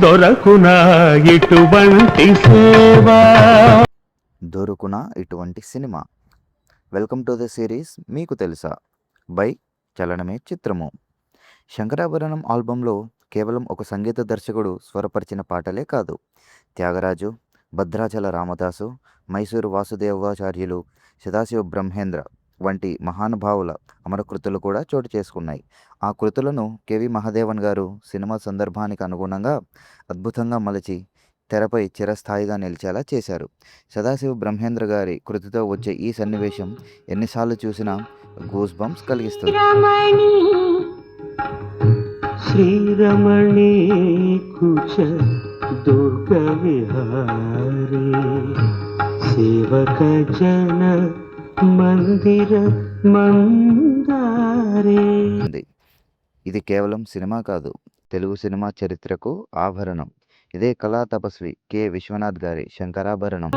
దొరకునా ఇటువంటి సేవా. దొరుకునా ఇటువంటి cinema. Welcome to the series మీకు తెలుసా బై చలనమే చిత్రము. శంకరాభరణం ఆల్బంలో కేవలం ఒక సంగీత దర్శకుడు స్వరపరిచిన పాటలే కాదు, త్యాగరాజు, భద్రాచల రామదాసు, మైసూరు వాసుదేవాచార్యులు, సదాశివ బ్రహ్మేంద్ర వంటి మహానుభావుల అమరకృతులు కూడా చోటు చేసుకున్నాయి. ఆ కృతులను కెవి మహాదేవన్ గారు సినిమా సందర్భానికి అనుగుణంగా అద్భుతంగా మలచి తెరపై చిరస్థాయిగా నిలిచేలా చేశారు. సదాశివ బ్రహ్మేంద్ర గారి కృతితో వచ్చే ఈ సన్నివేశం ఎన్నిసార్లు చూసినా గూస్ బంప్స్ కలిగిస్తుంది. శ్రీరమణి కుచ దుర్గ విహారీ సేవక జన మందిర మందారే. ఇది కేవలం సినిమా కాదు, తెలుగు సినిమా చరిత్రకు ఆభరణం. ఇదే కళా తపస్వి కె విశ్వనాథ్ గారి శంకరాభరణం.